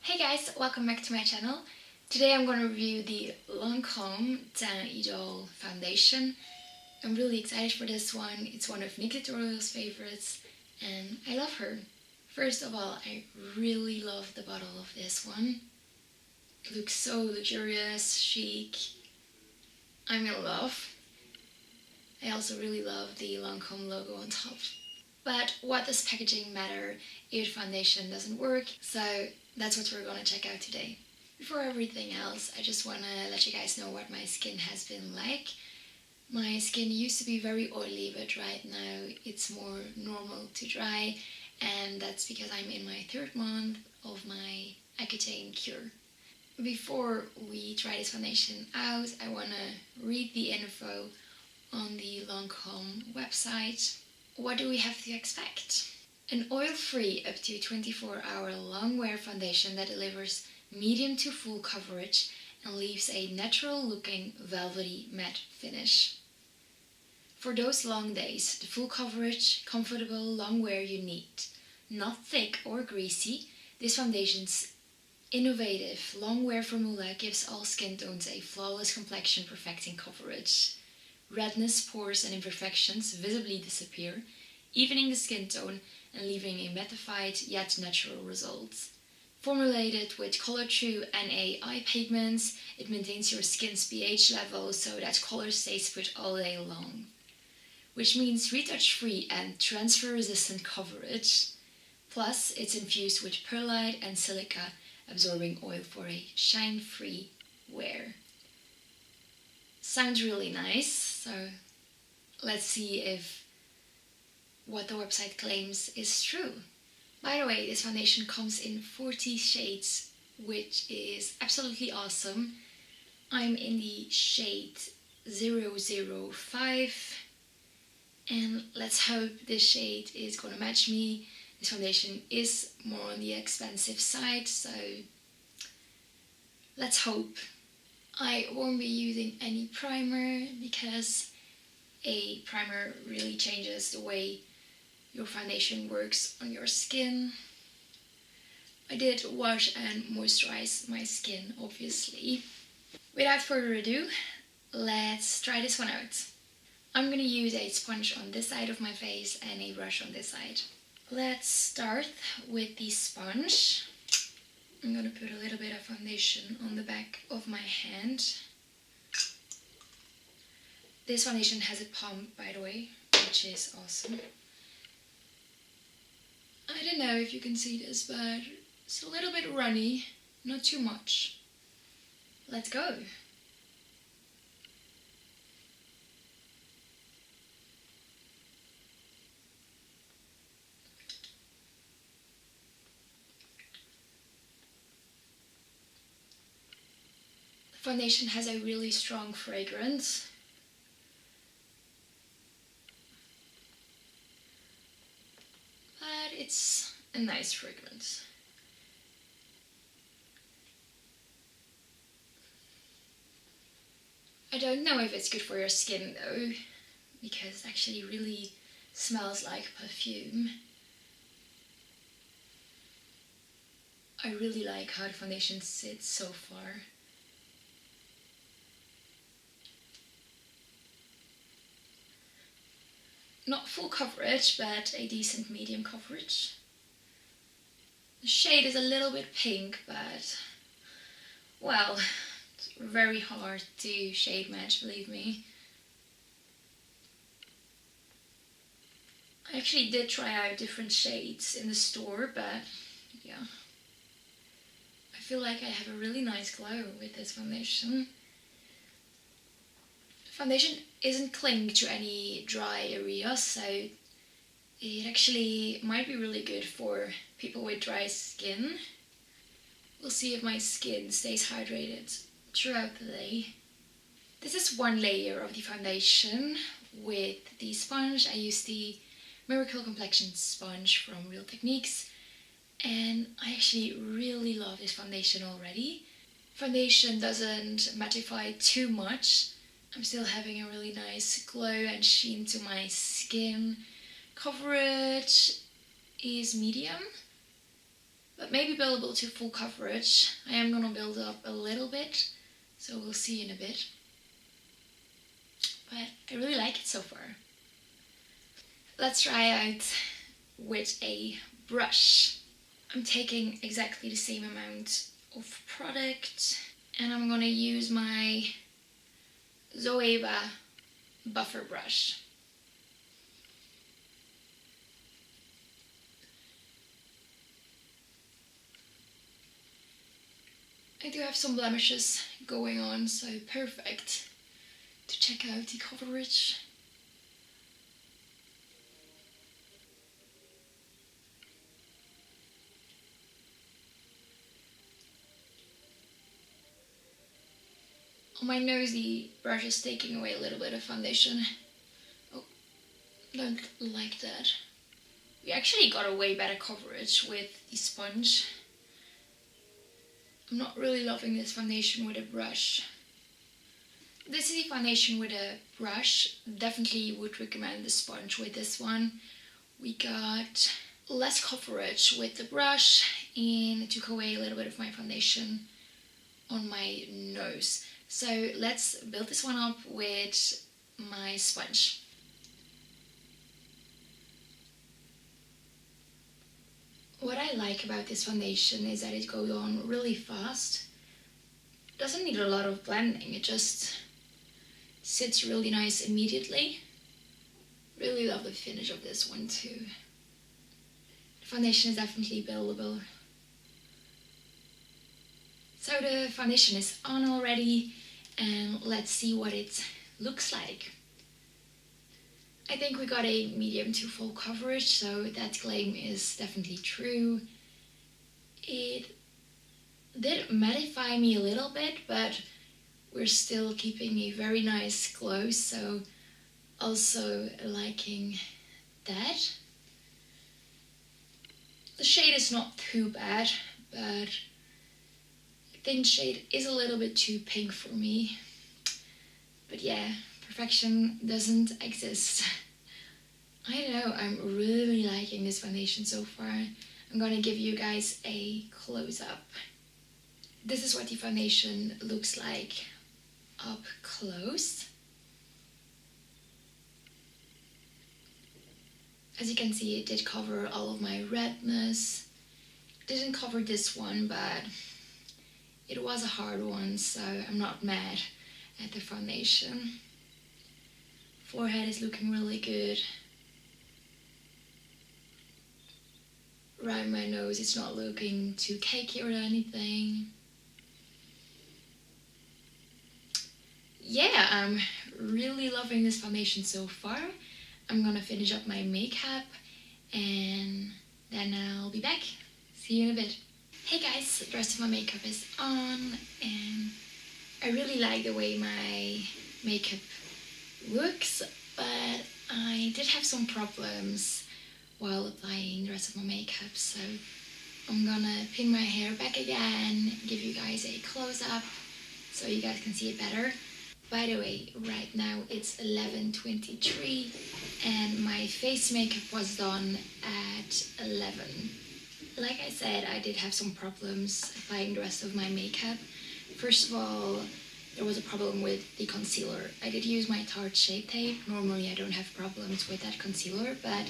Hey guys, welcome back to my channel. Today I'm going to review the LANCOME Teint Idole foundation. I'm really excited for this one. It's one of Nick Tutorial's favorites and I love her. First of all, I really love the bottle of this one. It looks so luxurious, chic. I'm in love. I also really love the LANCOME logo on top. But what does packaging matter if foundation doesn't work? So that's what we're gonna check out today. Before everything else, I just wanna let you guys know what my skin has been like. My skin used to be very oily, but right now it's more normal to dry, and that's because I'm in my 3rd month of my Acne-Prone cure. Before we try this foundation out, I wanna read the info on the LANCOME website. What do we have to expect? An oil-free up to 24-hour long-wear foundation that delivers medium to full coverage and leaves a natural-looking velvety matte finish. For those long days, the full coverage, comfortable long wear you need. Not thick or greasy, this foundation's innovative long wear formula gives all skin tones a flawless complexion, perfecting coverage. Redness, pores and imperfections visibly disappear, evening the skin tone and leaving a mattified yet natural result. Formulated with color true NA eye pigments, it maintains your skin's pH level so that color stays put all day long. Which means retouch-free and transfer-resistant coverage. Plus, it's infused with perlite and silica absorbing oil for a shine-free wear. Sounds really nice, so let's see if what the website claims is true. By the way, this foundation comes in 40 shades, which is absolutely awesome. I'm in the shade 005, and let's hope this shade is gonna match me. This foundation is more on the expensive side, so let's hope. I won't be using any primer because a primer really changes the way your foundation works on your skin. I did wash and moisturize my skin, obviously. Without further ado, let's try this one out. I'm gonna use a sponge on this side of my face and a brush on this side. Let's start with the sponge. I'm gonna put a little bit of foundation on the back of my hand. This foundation has a pump, by the way, which is awesome. I don't know if you can see this, but it's a little bit runny, not too much. Let's go. The foundation has a really strong fragrance. But it's a nice fragrance. I don't know if it's good for your skin though, because it actually really smells like perfume. I really like how the foundation sits so far. Not full coverage, but a decent medium coverage. The shade is a little bit pink, but well, it's very hard to shade match, believe me. I actually did try out different shades in the store, but yeah. I feel like I have a really nice glow with this foundation. Foundation isn't clinging to any dry areas, so it actually might be really good for people with dry skin. We'll see if my skin stays hydrated throughout the day. This is one layer of the foundation with the sponge. I use the Miracle Complexion sponge from Real Techniques, and I actually really love this foundation already. Foundation doesn't mattify too much. I'm still having a really nice glow and sheen to my skin. Coverage is medium, but maybe buildable to full coverage. I am gonna build up a little bit, so we'll see in a bit. But I really like it so far. Let's try out with a brush. I'm taking exactly the same amount of product, and I'm gonna use my Zoeva buffer brush. I do have some blemishes going on, so perfect to check out the coverage. On my nose, the brush is taking away a little bit of foundation. Oh, don't like that. We actually got a way better coverage with the sponge. I'm not really loving this foundation with a brush. This is the foundation with a brush. Definitely would recommend the sponge with this one. We got less coverage with the brush and it took away a little bit of my foundation on my nose. So let's build this one up with my sponge. What I like about this foundation is that it goes on really fast. It doesn't need a lot of blending, it just sits really nice immediately. Really love the finish of this one too. The foundation is definitely buildable. So the foundation is on already, and let's see what it looks like. I think we got a medium to full coverage, so that claim is definitely true. It did mattify me a little bit, but we're still keeping a very nice glow, so also liking that. The shade is not too bad, but thin shade is a little bit too pink for me. But yeah, perfection doesn't exist. I don't know, I'm really liking this foundation so far. I'm gonna give you guys a close-up. This is what the foundation looks like up close. As you can see, it did cover all of my redness. Didn't cover this one, but it was a hard one, so I'm not mad at the foundation. Forehead is looking really good. Around my nose, it's not looking too cakey or anything. Yeah, I'm really loving this foundation so far. I'm gonna finish up my makeup and then I'll be back. See you in a bit. Hey guys, the rest of my makeup is on and I really like the way my makeup looks, but I did have some problems while applying the rest of my makeup, so I'm gonna pin my hair back again, give you guys a close-up so you guys can see it better. By the way, right now it's 11:23 and my face makeup was done at 11. Like I said, I did have some problems applying the rest of my makeup. First of all, there was a problem with the concealer. I did use my Tarte Shape Tape. Normally I don't have problems with that concealer, but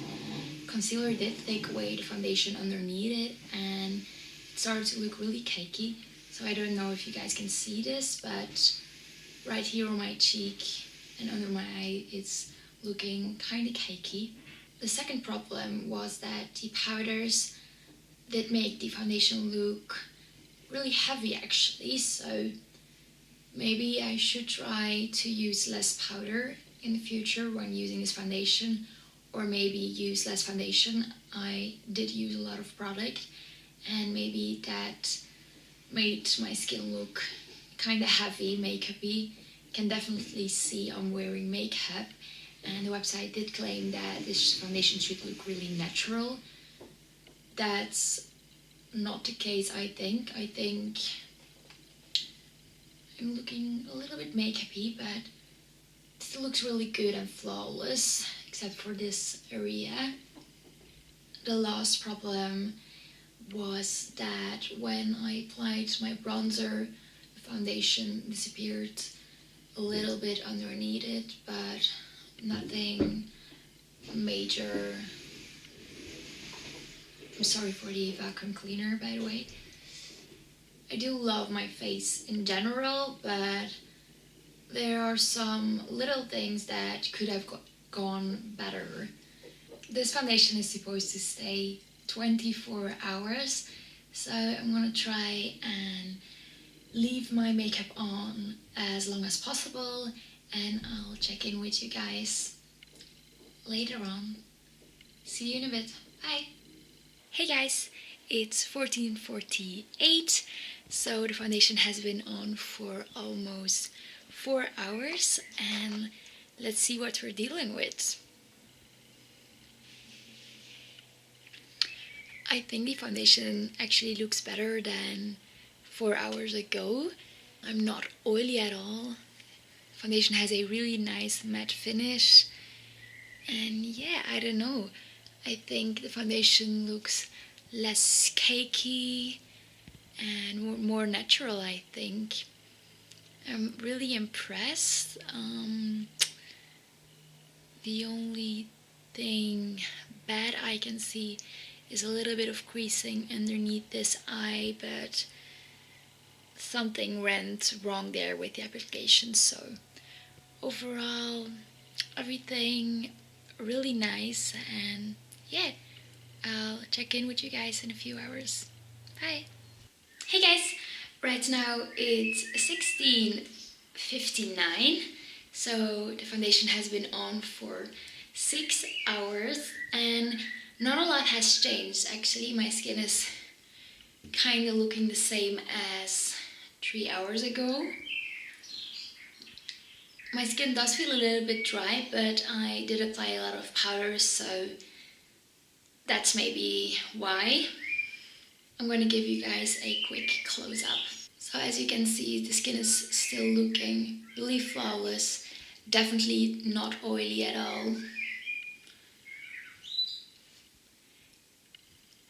concealer did take away the foundation underneath it and it started to look really cakey. So I don't know if you guys can see this, but right here on my cheek and under my eye, it's looking kind of cakey. The second problem was that the powders did make the foundation look really heavy actually, so maybe I should try to use less powder in the future when using this foundation, or maybe use less foundation. I did use a lot of product and maybe that made my skin look kind of heavy, makeup-y. You can definitely see I'm wearing makeup, and the website did claim that this foundation should look really natural. That's not the case, I think. I think I'm looking a little bit makeup-y, but it still looks really good and flawless, except for this area. The last problem was that when I applied my bronzer, the foundation disappeared a little bit underneath it, but nothing major. I'm sorry for the vacuum cleaner, by the way. I do love my face in general, but there are some little things that could have gone better. This foundation is supposed to stay 24 hours, so I'm gonna try and leave my makeup on as long as possible, and I'll check in with you guys later on. See you in a bit. Bye! Hey guys, it's 14:48, so the foundation has been on for almost 4 hours, and let's see what we're dealing with. I think the foundation actually looks better than 4 hours ago. I'm not oily at all. Foundation has a really nice matte finish, and yeah, I don't know. I think the foundation looks less cakey and more natural, I think. I'm really impressed. The only thing bad I can see is a little bit of creasing underneath this eye, but something went wrong there with the application. So overall, everything really nice, and yeah, I'll check in with you guys in a few hours. Bye! Hey guys! Right now it's 16:59, so the foundation has been on for 6 hours, and not a lot has changed. Actually, my skin is kind of looking the same as 3 hours ago. My skin does feel a little bit dry, but I did apply a lot of powder, so that's maybe why. I'm going to give you guys a quick close-up. So as you can see, the skin is still looking really flawless, definitely not oily at all.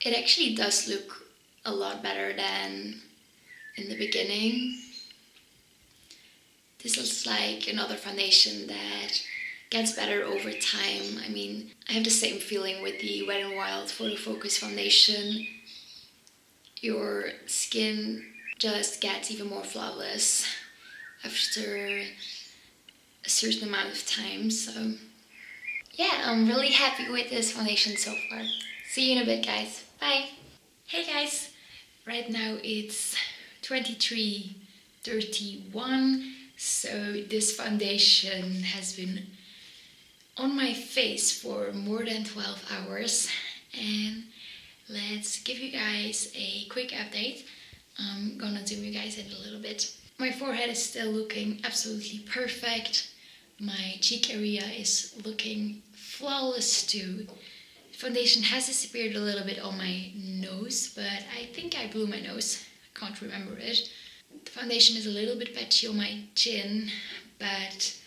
It actually does look a lot better than in the beginning. This looks like another foundation that gets better over time. I mean, I have the same feeling with the Wet n Wild Photo Focus foundation. Your skin just gets even more flawless after a certain amount of time. So yeah, I'm really happy with this foundation so far. See you in a bit, guys. Bye! Hey guys! Right now it's 23:31, so this foundation has been on my face for more than 12 hours, and let's give you guys a quick update. I'm gonna zoom you guys in a little bit. My forehead is still looking absolutely perfect. My cheek area is looking flawless too. Foundation has disappeared a little bit on my nose, but I think I blew my nose. I can't remember it. The foundation is a little bit patchy on my chin, but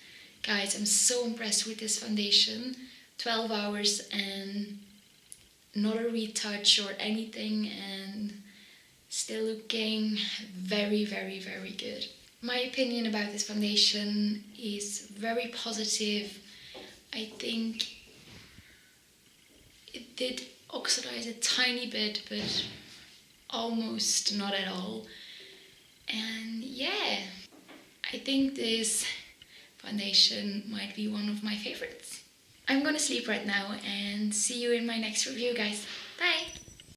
guys, I'm so impressed with this foundation. 12 hours and not a retouch or anything, and still looking very, very, very good. My opinion about this foundation is very positive. I think it did oxidize a tiny bit, but almost not at all. And yeah, I think this foundation might be one of my favorites. I'm gonna sleep right now and see you in my next review, guys. Bye!